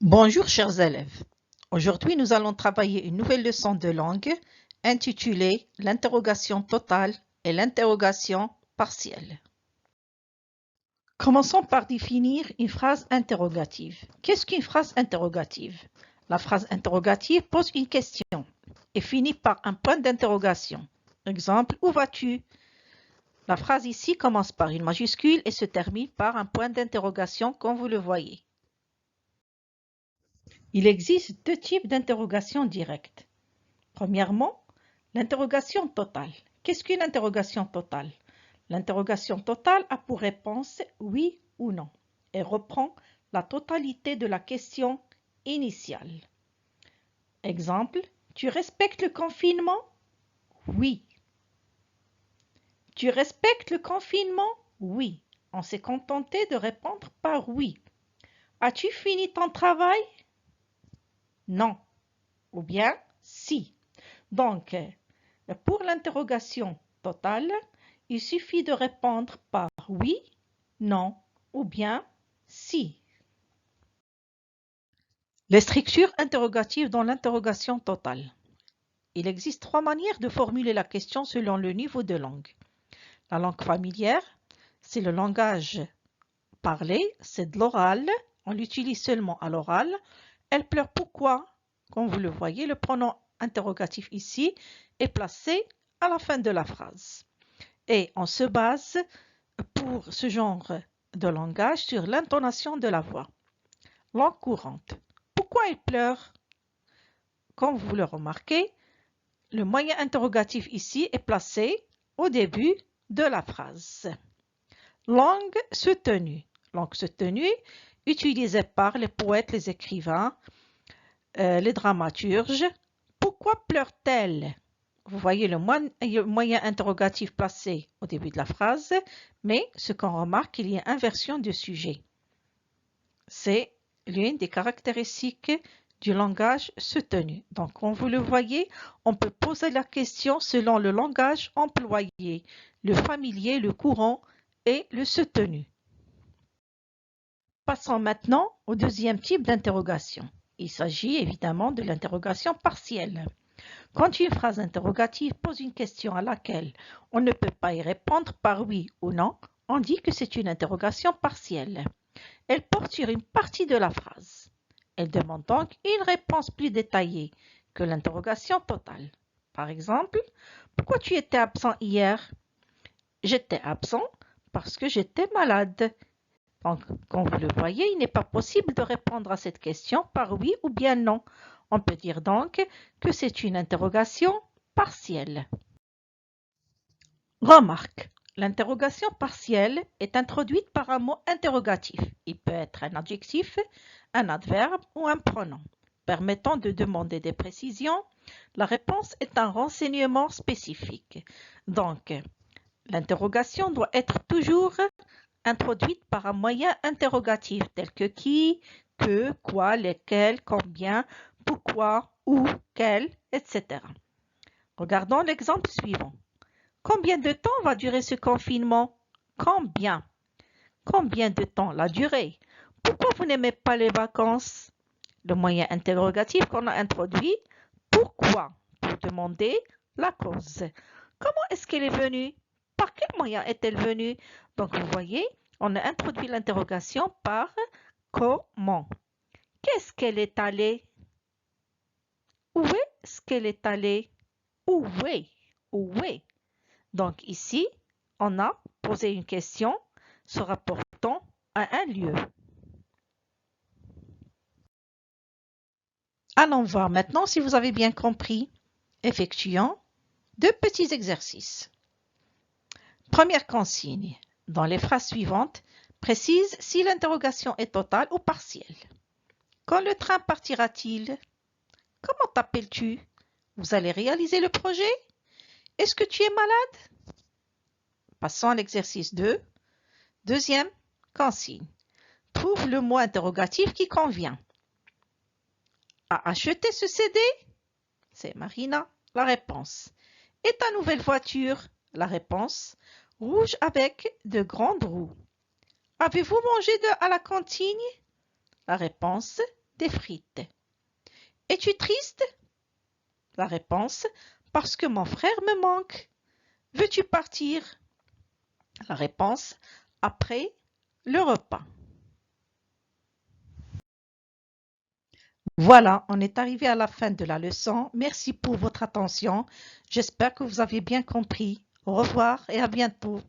Bonjour chers élèves, aujourd'hui nous allons travailler une nouvelle leçon de langue intitulée l'interrogation totale et l'interrogation partielle. Commençons par définir une phrase interrogative. Qu'est-ce qu'une phrase interrogative? La phrase interrogative pose une question et finit par un point d'interrogation. Exemple, où vas-tu? La phrase ici commence par une majuscule et se termine par un point d'interrogation comme vous le voyez. Il existe deux types d'interrogation directe. Premièrement, l'interrogation totale. Qu'est-ce qu'une interrogation totale? L'interrogation totale a pour réponse oui ou non et reprend la totalité de la question initiale. Exemple, tu respectes le confinement? Oui. Tu respectes le confinement? Oui. On s'est contenté de répondre par oui. As-tu fini ton travail? Non. Ou bien si. Donc, pour l'interrogation totale, il suffit de répondre par oui, non ou bien si. Les structures interrogatives dans l'interrogation totale. Il existe trois manières de formuler la question selon le niveau de langue. La langue familière, c'est le langage parlé, c'est de l'oral, on l'utilise seulement à l'oral. Elle pleure pourquoi? Comme vous le voyez, le pronom interrogatif ici est placé à la fin de la phrase. Et on se base pour ce genre de langage sur l'intonation de la voix. Langue courante. Pourquoi il pleure? Comme vous le remarquez, le moyen interrogatif ici est placé au début de la phrase. Langue soutenue. Langue soutenue utilisée par les poètes, les écrivains, les dramaturges. Pourquoi pleure-t-elle? Vous voyez le moyen interrogatif placé au début de la phrase, mais ce qu'on remarque, il y a inversion de sujet. C'est l'une des caractéristiques du langage soutenu. Donc, comme vous le voyez, on peut poser la question selon le langage employé, le familier, le courant et le soutenu. Passons maintenant au deuxième type d'interrogation. Il s'agit évidemment de l'interrogation partielle. Quand une phrase interrogative pose une question à laquelle on ne peut pas y répondre par oui ou non, on dit que c'est une interrogation partielle. Elle porte sur une partie de la phrase. Elle demande donc une réponse plus détaillée que l'interrogation totale. Par exemple, pourquoi tu étais absent hier? J'étais absent parce que j'étais malade. Donc, comme vous le voyez, il n'est pas possible de répondre à cette question par oui ou bien non. On peut dire donc que c'est une interrogation partielle. Remarque, l'interrogation partielle est introduite par un mot interrogatif. Il peut être un adjectif, un adverbe ou un pronom. Permettant de demander des précisions, la réponse est un renseignement spécifique. Donc, l'interrogation doit être toujours introduite par un moyen interrogatif tel que qui, que, quoi, lesquels, combien, pourquoi, où, quel, etc. Regardons l'exemple suivant. Combien de temps va durer ce confinement? Combien? Combien de temps la durée? Pourquoi vous n'aimez pas les vacances? Le moyen interrogatif qu'on a introduit, pourquoi? Pour demander la cause. Comment est-ce qu'elle est venue? Par quel moyen est-elle venue? Donc vous voyez, on a introduit l'interrogation par comment. Qu'est-ce qu'elle est allée? Où est-ce qu'elle est allée? Où est? Où est? Donc ici, on a posé une question se rapportant à un lieu. Allons voir maintenant si vous avez bien compris. Effectuons deux petits exercices. Première consigne. Dans les phrases suivantes, précise si l'interrogation est totale ou partielle. Quand le train partira-t-il? Comment t'appelles-tu? Vous allez réaliser le projet? Est-ce que tu es malade? Passons à l'exercice 2. Deuxième consigne. Trouve le mot interrogatif qui convient. A acheté ce CD? C'est Marina. La réponse. Et ta nouvelle voiture? La réponse. Rouge avec de grandes roues. Avez-vous mangé à la cantine? La réponse. des frites. Es-tu triste? La réponse, parce que mon frère me manque. Veux-tu partir? La réponse, après le repas. Voilà, on est arrivé à la fin de la leçon. Merci pour votre attention. J'espère que vous avez bien compris. Au revoir et à bientôt.